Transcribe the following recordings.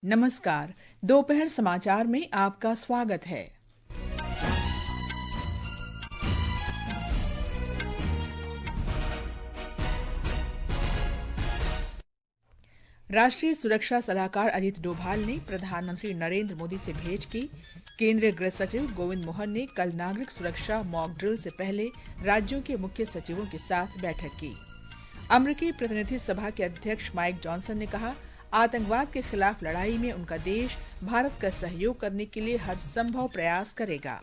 नमस्कार। दोपहर समाचार में आपका स्वागत है। राष्ट्रीय सुरक्षा सलाहकार अजीत डोभाल ने प्रधानमंत्री नरेंद्र मोदी से भेंट की। केंद्रीय गृह सचिव गोविंद मोहन ने कल नागरिक सुरक्षा मॉक ड्रिल से पहले राज्यों के मुख्य सचिवों के साथ बैठक की। अमेरिकी प्रतिनिधि सभा के अध्यक्ष माइक जॉनसन ने कहा, आतंकवाद के खिलाफ लड़ाई में उनका देश भारत का सहयोग करने के लिए हर संभव प्रयास करेगा।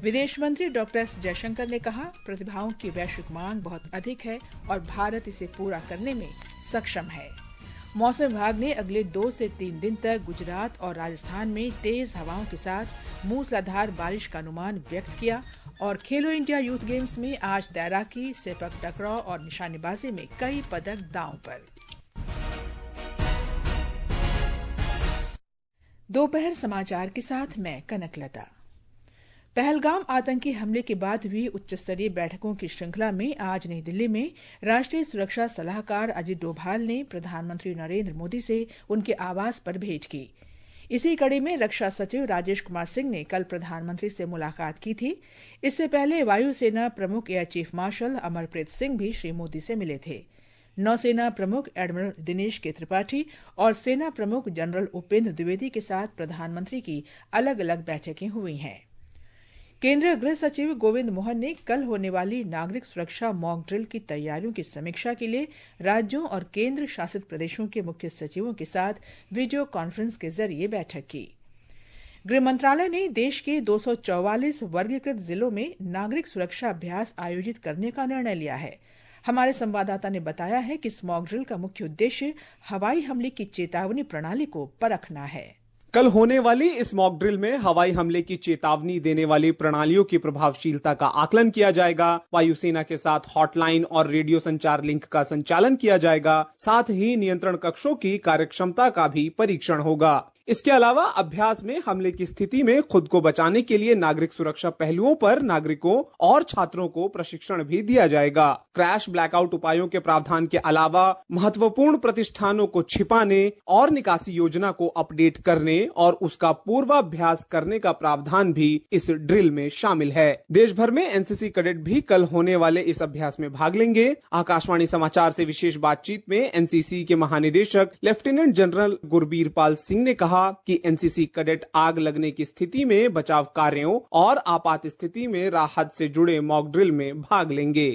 विदेश मंत्री डॉक्टर एस जयशंकर ने कहा, प्रतिभाओं की वैश्विक मांग बहुत अधिक है और भारत इसे पूरा करने में सक्षम है। मौसम विभाग ने अगले 2 से 3 दिन तक गुजरात और राजस्थान में तेज हवाओं के साथ मूसलाधार बारिश का अनुमान व्यक्त किया और खेलो इंडिया यूथ गेम्स में आज तैराकी, सेपक टकराव और निशानेबाजी में कई पदक दांव पर। दोपहर समाचार के साथ मैं कनकलता। पहलगाम आतंकी हमले के बाद हुई उच्च स्तरीय बैठकों की श्रृंखला में आज नई दिल्ली में राष्ट्रीय सुरक्षा सलाहकार अजीत डोभाल ने प्रधानमंत्री नरेंद्र मोदी से उनके आवास पर भेंट की। इसी कड़ी में रक्षा सचिव राजेश कुमार सिंह ने कल प्रधानमंत्री से मुलाकात की थी। इससे पहले वायुसेना प्रमुख air chief marshal Amarpreet Singh भी श्री मोदी से मिले थे। नौसेना प्रमुख एडमिरल दिनेश के त्रिपाठी और सेना प्रमुख जनरल उपेंद्र द्विवेदी के साथ प्रधानमंत्री की अलग अलग बैठकें हुई हैं। केंद्रीय गृह सचिव गोविंद मोहन ने कल होने वाली नागरिक सुरक्षा मॉक ड्रिल की तैयारियों की समीक्षा के लिए राज्यों और केंद्र शासित प्रदेशों के मुख्य सचिवों के साथ वीडियो कॉन्फ्रेंस के जरिए बैठक की। गृह मंत्रालय ने देश के 244 वर्गीकृत जिलों में नागरिक सुरक्षा अभ्यास आयोजित करने का निर्णय लिया है। हमारे संवाददाता ने बताया है कि इस मॉक ड्रिल का मुख्य उद्देश्य हवाई हमले की चेतावनी प्रणाली को परखना है। कल होने वाली इस मॉक ड्रिल में हवाई हमले की चेतावनी देने वाली प्रणालियों की प्रभावशीलता का आकलन किया जाएगा। वायुसेना के साथ हॉटलाइन और रेडियो संचार लिंक का संचालन किया जाएगा। साथ ही नियंत्रण कक्षों की कार्यक्षमता का भी परीक्षण होगा। इसके अलावा अभ्यास में हमले की स्थिति में खुद को बचाने के लिए नागरिक सुरक्षा पहलुओं पर नागरिकों और छात्रों को प्रशिक्षण भी दिया जाएगा। क्रैश ब्लैकआउट उपायों के प्रावधान के अलावा महत्वपूर्ण प्रतिष्ठानों को छिपाने और निकासी योजना को अपडेट करने और उसका पूर्वाभ्यास करने का प्रावधान भी इस ड्रिल में शामिल है। देश भर में एनसीसी कैडेट भी कल होने वाले इस अभ्यास में भाग लेंगे। आकाशवाणी समाचार से विशेष बातचीत में एनसीसी के महानिदेशक लेफ्टिनेंट जनरल गुरबीर पाल सिंह ने कहा कि एनसीसी कैडेट आग लगने की स्थिति में बचाव कार्यों और आपात स्थिति में राहत से जुड़े मॉक ड्रिल में भाग लेंगे।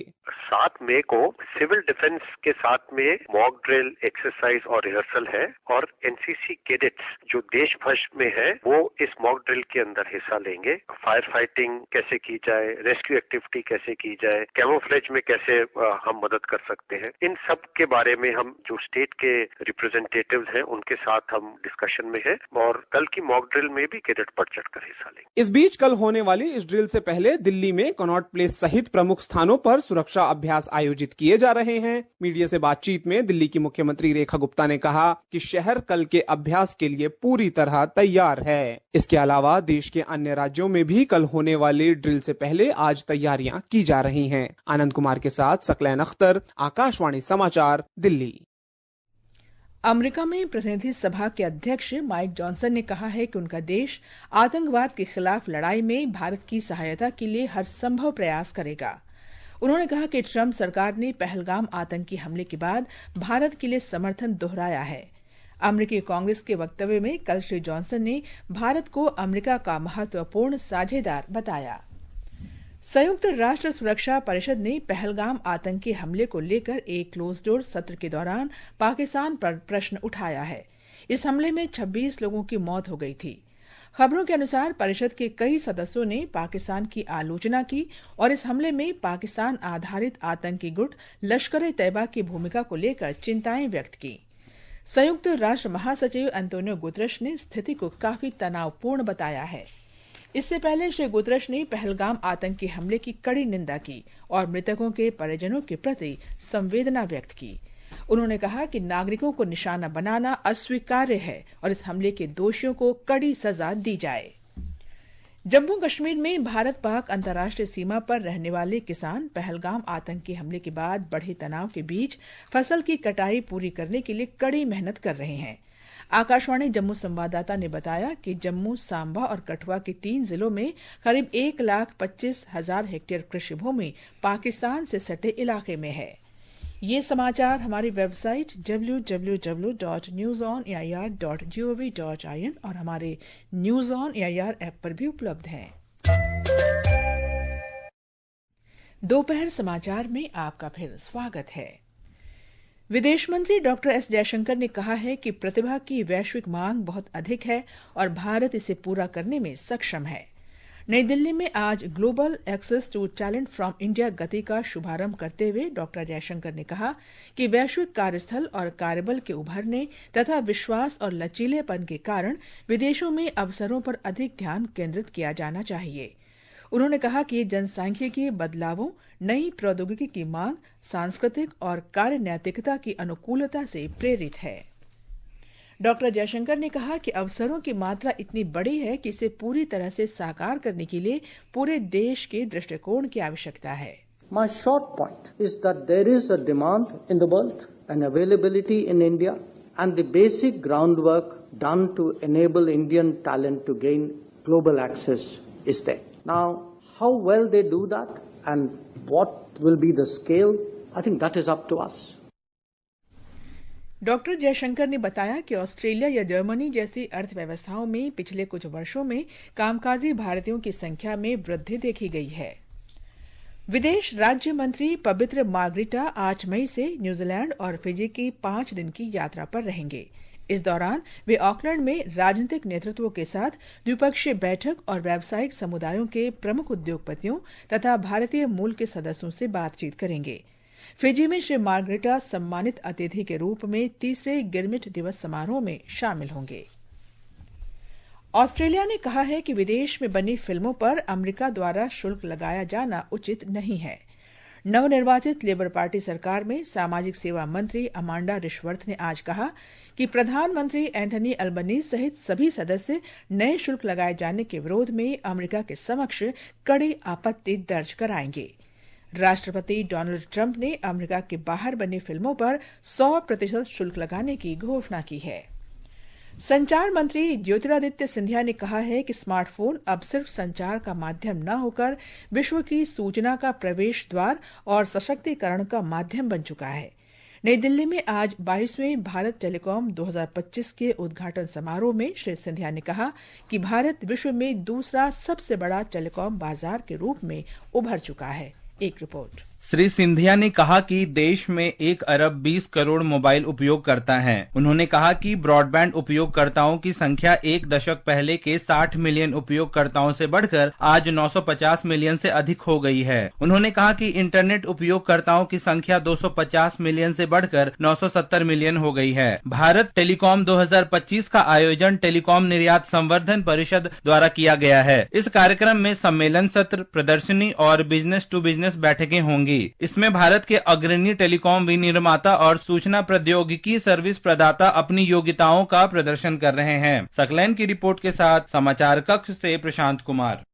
7 मई को सिविल डिफेंस के साथ में मॉक ड्रिल एक्सरसाइज और रिहर्सल है और एनसीसी कैडेट्स जो देश भर में है वो इस मॉक ड्रिल के अंदर हिस्सा लेंगे। फायर फाइटिंग कैसे की जाए, रेस्क्यू एक्टिविटी कैसे की जाए, कैमोफ्लेज में कैसे हम मदद कर सकते हैं, इन सब के बारे में हम जो स्टेट के रिप्रेजेंटेटिव्स हैं उनके साथ हम डिस्कशन में है और कल की मॉक ड्रिल में भी कैडेट बढ़ चढ़कर हिस्सा लेंगे। इस बीच कल होने वाली इस ड्रिल से पहले दिल्ली में कनॉट प्लेस सहित प्रमुख स्थानों पर सुरक्षा अभ्यास आयोजित किए जा रहे हैं। मीडिया से बातचीत में दिल्ली की मुख्यमंत्री रेखा गुप्ता ने कहा कि शहर कल के अभ्यास के लिए पूरी तरह तैयार है। इसके अलावा देश के अन्य राज्यों में भी कल होने वाली ड्रिल से पहले आज तैयारियां की जा रही हैं। आनंद कुमार के साथ सकलैन अख्तर, आकाशवाणी समाचार, दिल्ली। अमेरिका में प्रतिनिधि सभा के अध्यक्ष माइक जॉनसन ने कहा है कि उनका देश आतंकवाद के खिलाफ लड़ाई में भारत की सहायता के लिए हर संभव प्रयास करेगा। उन्होंने कहा कि ट्रंप सरकार ने पहलगाम आतंकी हमले के बाद भारत के लिए समर्थन दोहराया है। अमेरिकी कांग्रेस के वक्तव्य में कल श्री जॉनसन ने भारत को अमेरिका का महत्वपूर्ण साझेदार बताया। संयुक्त राष्ट्र सुरक्षा परिषद ने पहलगाम आतंकी हमले को लेकर एक क्लोज डोर सत्र के दौरान पाकिस्तान पर प्रश्न उठाया है। इस हमले में 26 लोगों की मौत हो गई थी। खबरों के अनुसार परिषद के कई सदस्यों ने पाकिस्तान की आलोचना की और इस हमले में पाकिस्तान आधारित आतंकी गुट लश्कर-ए-तैयबा की भूमिका को लेकर चिंताएं व्यक्त की। संयुक्त राष्ट्र महासचिव एंटोनियो गुतरश ने स्थिति को काफी तनावपूर्ण बताया है। इससे पहले श्री गुतरश ने पहलगाम आतंकी हमले की कड़ी निंदा की और मृतकों के परिजनों के प्रति संवेदना व्यक्त की। उन्होंने कहा कि नागरिकों को निशाना बनाना अस्वीकार्य है और इस हमले के दोषियों को कड़ी सजा दी जाए। जम्मू कश्मीर में भारत पाक अंतर्राष्ट्रीय सीमा पर रहने वाले किसान पहलगाम आतंकी हमले के बाद बढ़े तनाव के बीच फसल की कटाई पूरी करने के लिए कड़ी मेहनत कर रहे हैं। आकाशवाणी जम्मू संवाददाता ने बताया कि जम्मू, सांबा और कठुआ के 3 जिलों में करीब 1,25,000 हेक्टेयर कृषि भूमि पाकिस्तान से सटे इलाके में है। ये समाचार हमारी वेबसाइट www.newsonair.gov.in और हमारे न्यूज ऑन एआईआर ऐप पर भी उपलब्ध हैं। दोपहर समाचार में आपका फिर स्वागत है। विदेश मंत्री डॉक्टर एस जयशंकर ने कहा है कि प्रतिभा की वैश्विक मांग बहुत अधिक है और भारत इसे पूरा करने में सक्षम है। नई दिल्ली में आज global access to talent from India GATI का शुभारंभ करते हुए डॉक्टर जयशंकर ने कहा कि वैश्विक कार्यस्थल और कार्यबल के उभरने तथा विश्वास और लचीलेपन के कारण विदेशों में अवसरों पर अधिक ध्यान केंद्रित किया जाना चाहिए। उन्होंने कहा कि जनसांख्यिकीय बदलावों, नई प्रौद्योगिकी की मांग, सांस्कृतिक और कार्य नैतिकता की अनुकूलता से प्रेरित है। डॉक्टर जयशंकर ने कहा कि अवसरों की मात्रा इतनी बड़ी है कि इसे पूरी तरह से साकार करने के लिए पूरे देश के दृष्टिकोण की आवश्यकता है। My short point is that there is a demand in the world and availability in India and the basic groundwork done to enable Indian talent to gain global access is there. Now, how well they do that and what will be the scale, I think that is up to us. Doctor Jaishankar ने बताया कि Australia या Germany जैसी अर्थव्यवस्थाओं में पिछले कुछ वर्षों में कामकाजी भारतीयों की संख्या में वृद्धि देखी गई है। विदेश राज्य मंत्री पवित्र मार्गरिटा 8 मई से न्यूजीलैंड और फिजी की 5 दिन की यात्रा पर रहेंगे। इस दौरान वे ऑकलैंड में राजनीतिक नेतृत्व के साथ द्विपक्षीय बैठक और व्यावसायिक समुदायों के प्रमुख उद्योगपतियों तथा भारतीय मूल के सदस्यों से बातचीत करेंगे। फिजी में श्री मार्गरिटा सम्मानित अतिथि के रूप में तीसरे गिरमिट दिवस समारोह में शामिल होंगे। ऑस्ट्रेलिया ने कहा है कि विदेश में बनी फिल्मों पर अमेरिका द्वारा शुल्क लगाया जाना उचित नहीं है। नवनिर्वाचित लेबर पार्टी सरकार में सामाजिक सेवा मंत्री अमांडा रिशवर्थ ने आज कहा कि प्रधानमंत्री एंथनी अल्बनीज सहित सभी सदस्य नए शुल्क लगाए जाने के विरोध में अमेरिका के समक्ष कड़ी आपत्ति दर्ज कराएंगे। राष्ट्रपति डोनाल्ड ट्रंप ने अमेरिका के बाहर बनी फिल्मों पर 100% शुल्क लगाने की घोषणा की है। संचार मंत्री ज्योतिरादित्य सिंधिया ने कहा है कि स्मार्टफोन अब सिर्फ संचार का माध्यम न होकर विश्व की सूचना का प्रवेश द्वार और सशक्तिकरण का माध्यम बन चुका है। नई दिल्ली में आज 22वें भारत टेलीकॉम 2025 के उद्घाटन समारोह में श्री सिंधिया ने कहा कि भारत विश्व में दूसरा सबसे बड़ा टेलीकॉम बाजार के रूप में उभर चुका है। एक रिपोर्ट। श्री सिंधिया ने कहा कि देश में 1 अरब 20 करोड़ मोबाइल उपयोगकर्ता हैं। उन्होंने कहा कि ब्रॉडबैंड उपयोगकर्ताओं की संख्या 1 दशक पहले के 60 मिलियन उपयोगकर्ताओं से बढ़कर आज 950 मिलियन से अधिक हो गई है। उन्होंने कहा कि इंटरनेट उपयोगकर्ताओं की संख्या 250 मिलियन से बढ़कर 970 मिलियन हो गई है। भारत टेलीकॉम 2025 का आयोजन टेलीकॉम निर्यात संवर्धन परिषद द्वारा किया गया है। इस कार्यक्रम में सम्मेलन सत्र, प्रदर्शनी और बिजनेस टू बिजनेस बैठकें होंगी। इसमें भारत के अग्रणी टेलीकॉम विनिर्माता और सूचना प्रौद्योगिकी सर्विस प्रदाता अपनी योग्यताओं का प्रदर्शन कर रहे हैं। सकलैन की रिपोर्ट के साथ समाचार कक्ष से प्रशांत कुमार।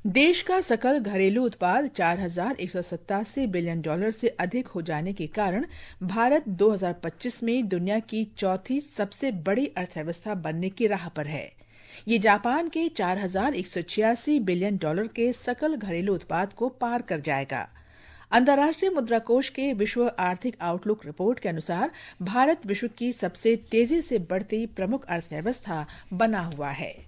देश का सकल घरेलू उत्पाद $4,187 बिलियन से अधिक हो जाने के कारण भारत 2025 में दुनिया की चौथी सबसे बड़ी अर्थव्यवस्था बनने की राह पर है। ये जापान के $4,186 बिलियन के सकल घरेलू उत्पाद को पार कर जाएगा। अंतर्राष्ट्रीय मुद्रा कोष के विश्व आर्थिक आउटलुक रिपोर्ट के अनुसार भारत विश्व की सबसे तेजी से बढ़ती प्रमुख अर्थव्यवस्था बना हुआ है।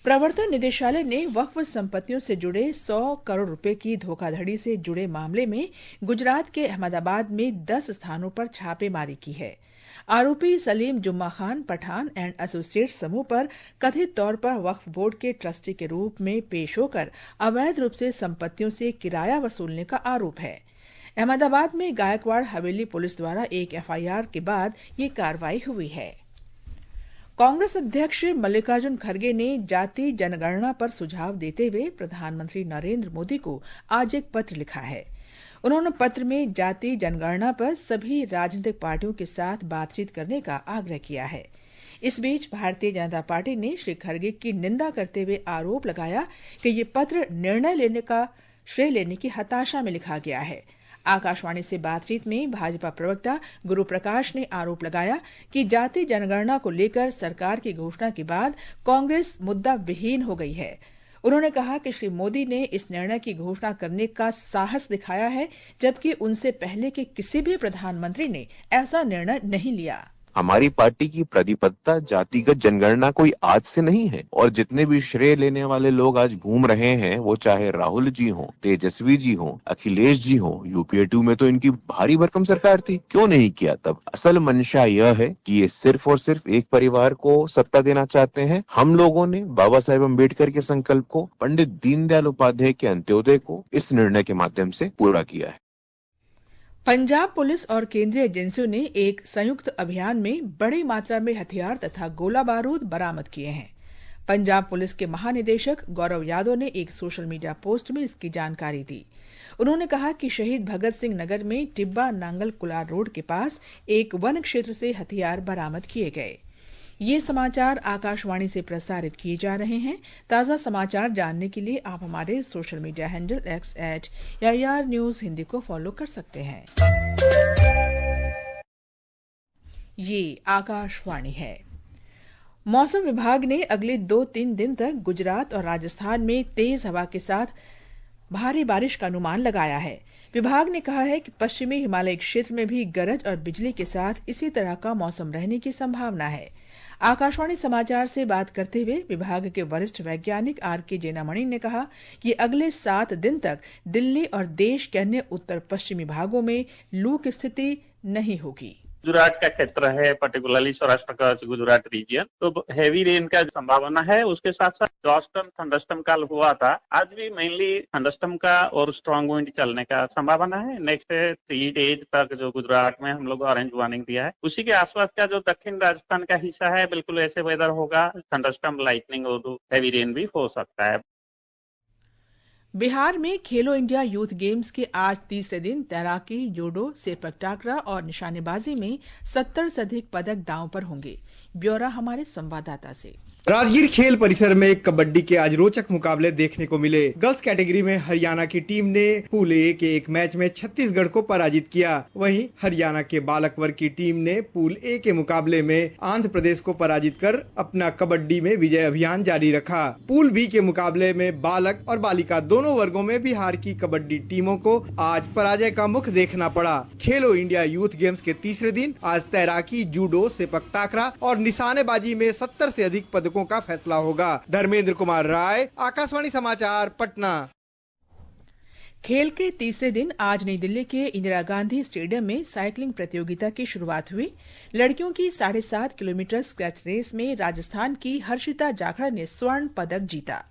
प्रवर्तन निदेशालय ने वक्फ संपत्तियों से जुड़े 100 करोड़ रुपए की धोखाधड़ी से जुड़े मामले में गुजरात के अहमदाबाद में 10 स्थानों पर छापेमारी की है। आरोपी सलीम जुम्मा खान पठान एंड एसोसिएट समूह पर कथित तौर पर वक्फ बोर्ड के ट्रस्टी के रूप में पेश होकर अवैध रूप से संपत्तियों से किराया वसूलने का आरोप है। अहमदाबाद में गायकवाड़ हवेली पुलिस द्वारा एक एफआईआर के बाद ये कार्रवाई हुई है। कांग्रेस अध्यक्ष मल्लिकार्जुन खड़गे ने जाति जनगणना पर सुझाव देते हुए प्रधानमंत्री नरेंद्र मोदी को आज एक पत्र लिखा है। उन्होंने पत्र में जाति जनगणना पर सभी राजनीतिक पार्टियों के साथ बातचीत करने का आग्रह किया है। इस बीच भारतीय जनता पार्टी ने श्री खड़गे की निंदा करते हुए आरोप लगाया कि ये पत्र निर्णय लेने का श्रेय लेने की हताशा में लिखा गया है। आकाशवाणी से बातचीत में भाजपा प्रवक्ता गुरु प्रकाश ने आरोप लगाया कि जाति जनगणना को लेकर सरकार की घोषणा के बाद कांग्रेस मुद्दा विहीन हो गई है। उन्होंने कहा कि श्री मोदी ने इस निर्णय की घोषणा करने का साहस दिखाया है, जबकि उनसे पहले के किसी भी प्रधानमंत्री ने ऐसा निर्णय नहीं लिया। हमारी पार्टी की प्रतिबद्धता जातिगत जनगणना कोई आज से नहीं है और जितने भी श्रेय लेने वाले लोग आज घूम रहे हैं, वो चाहे राहुल जी हो, तेजस्वी जी हो, अखिलेश जी हो, यूपीए 2 में तो इनकी भारी भरकम सरकार थी, क्यों नहीं किया तब? असल मंशा यह है कि ये सिर्फ और सिर्फ एक परिवार को सत्ता देना चाहते हैं। हम लोगों ने बाबा साहेब अम्बेडकर के संकल्प को, पंडित दीनदयाल उपाध्याय के अंत्योदय को इस निर्णय के माध्यम से पूरा किया है। पंजाब पुलिस और केंद्रीय एजेंसियों ने एक संयुक्त अभियान में बड़ी मात्रा में हथियार तथा गोला बारूद बरामद किए हैं। पंजाब पुलिस के महानिदेशक गौरव यादव ने एक सोशल मीडिया पोस्ट में इसकी जानकारी दी। उन्होंने कहा कि शहीद भगत सिंह नगर में टिब्बा नांगल कुलार रोड के पास एक वन क्षेत्र से हथियार बरामद किए गए। ये समाचार आकाशवाणी से प्रसारित किए जा रहे हैं। ताज़ा समाचार जानने के लिए आप हमारे social media handle @AIR news Hindi को फॉलो कर सकते हैं। ये आकाशवाणी है। मौसम विभाग ने अगले 2-3 दिन तक गुजरात और राजस्थान में तेज हवा के साथ भारी बारिश का अनुमान लगाया है। विभाग ने कहा है कि पश्चिमी हिमालय क्षेत्र में भी गरज और बिजली के साथ इसी तरह का मौसम रहने की संभावना है। आकाशवाणी समाचार से बात करते हुए विभाग के वरिष्ठ वैज्ञानिक RK जेनामणि ने कहा कि अगले 7 दिन तक दिल्ली और देश के अन्य उत्तर पश्चिमी भागों में लू की स्थिति नहीं होगी। गुजरात का क्षेत्र है, पर्टिकुलरली सौराष्ट्र का गुजरात रीजन, तो हेवी रेन का संभावना है। उसके साथ साथ जॉर्जटन थंडरस्टॉर्म कल हुआ था, आज भी मेनली थंडरस्टॉर्म का और स्ट्रॉन्ग विंड चलने का संभावना है। नेक्स्ट 3 डेज तक जो गुजरात में हम लोग ऑरेंज वार्निंग दिया है, उसी के आसपास का जो दक्षिण राजस्थान का हिस्सा है, बिल्कुल ऐसे वेदर होगा। थंडरस्टॉर्म, लाइटनिंग और हेवी रेन भी हो सकता है। बिहार में खेलो इंडिया यूथ गेम्स के आज तीसरे दिन तैराकी, जूडो, सेपक टाकरा और निशानेबाजी में 70 से अधिक पदक दांव पर होंगे। ब्यौरा हमारे संवाददाता से। राजगीर खेल परिसर में कबड्डी के आज रोचक मुकाबले देखने को मिले। गर्ल्स कैटेगरी में हरियाणा की टीम ने पूल ए के एक मैच में छत्तीसगढ़ को पराजित किया। वहीं हरियाणा के बालक वर्ग की टीम ने पूल ए के मुकाबले में आंध्र प्रदेश को पराजित कर अपना कबड्डी में विजय अभियान जारी रखा। पूल बी के मुकाबले में बालक और बालिका दोनों वर्गों में बिहार की कबड्डी टीमों को आज पराजय का मुख देखना पड़ा। खेलो इंडिया यूथ गेम्स के तीसरे दिन आज तैराकी, जूडो, सेपक टाकरा और निशानेबाजी में 70 से अधिक पदकों का फैसला होगा। धर्मेंद्र कुमार राय, आकाशवाणी समाचार, पटना। खेल के तीसरे दिन आज नई दिल्ली के इंदिरा गांधी स्टेडियम में साइकिलिंग प्रतियोगिता की शुरुआत हुई। लड़कियों की 7.5 किलोमीटर स्क्रैच रेस में राजस्थान की हर्षिता जाखड़ ने स्वर्ण पदक जीता।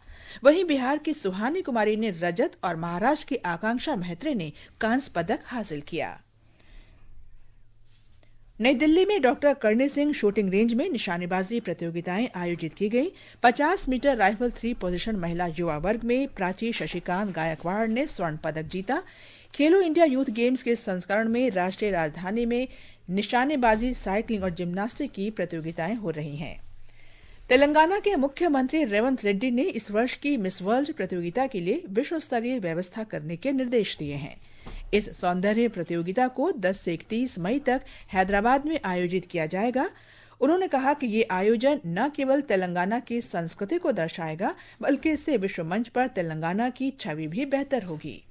वहीं बिहार की सुहानी कुमारी ने रजत और महाराष्ट्र की आकांक्षा मेहत्रे ने कांस्य पदक हासिल किया। नई दिल्ली में doctor Karni Singh shooting range में निशानेबाजी प्रतियोगिताएं आयोजित की गई। 50 मीटर राइफल 3 पोजीशन महिला युवा वर्ग में प्राची शशिकांत गायकवाड़ ने स्वर्ण पदक जीता। खेलो इंडिया यूथ गेम्स के संस्करण में राष्ट्रीय राजधानी में निशानेबाजी, साइकिलिंग और जिम्नास्टिक की प्रतियोगिताएं हो रही हैं। तेलंगाना के मुख्यमंत्री रेवंत रेड्डी ने इस वर्ष की मिस वर्ल्ड प्रतियोगिता के लिए विश्व स्तरीय व्यवस्था करने के निर्देश दिए हैं। इस सौंदर्य प्रतियोगिता को 10 से 31 मई तक हैदराबाद में आयोजित किया जाएगा। उन्होंने कहा कि ये आयोजन न केवल तेलंगाना की संस्कृति को दर्शाएगा, बल्कि इससे विश्व मंच पर तेलंगाना की छवि भी बेहतर होगी।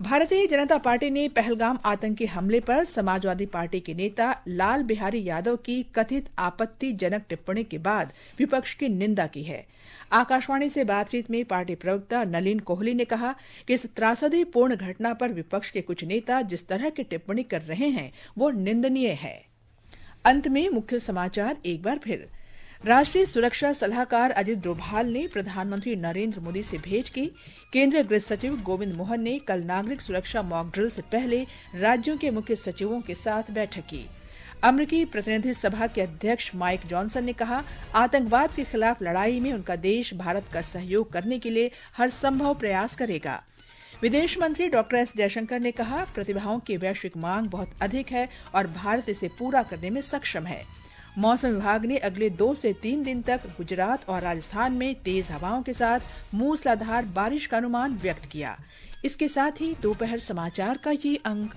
भारतीय जनता पार्टी ने पहलगाम आतंकी हमले पर समाजवादी पार्टी के नेता लाल बिहारी यादव की कथित आपत्तिजनक टिप्पणी के बाद विपक्ष की निंदा की है। आकाशवाणी से बातचीत में पार्टी प्रवक्ता नलिन कोहली ने कहा कि इस त्रासदीपूर्ण घटना पर विपक्ष के कुछ नेता जिस तरह की टिप्पणी कर रहे हैं वो निंदनीय है। अंत में मुख्य समाचार एक बार फिर। राष्ट्रीय सुरक्षा सलाहकार अजित डोभाल ने प्रधानमंत्री नरेंद्र मोदी से भेंट की। केंद्रीय गृह सचिव गोविंद मोहन ने कल नागरिक सुरक्षा मॉक ड्रिल से पहले राज्यों के मुख्य सचिवों के साथ बैठक की। अमेरिकी प्रतिनिधि सभा के अध्यक्ष माइक जॉनसन ने कहा, आतंकवाद के खिलाफ लड़ाई में उनका देश भारत का सहयोग करने के लिए हर संभव प्रयास करेगा। विदेश मंत्री डॉक्टर एस जयशंकर ने कहा, प्रतिभाओं की वैश्विक मांग बहुत अधिक है और भारत इसे पूरा करने में सक्षम है। मौसम विभाग ने अगले 2 से 3 दिन तक गुजरात और राजस्थान में तेज हवाओं के साथ मूसलाधार बारिश का अनुमान व्यक्त किया। इसके साथ ही दोपहर समाचार का ये अंक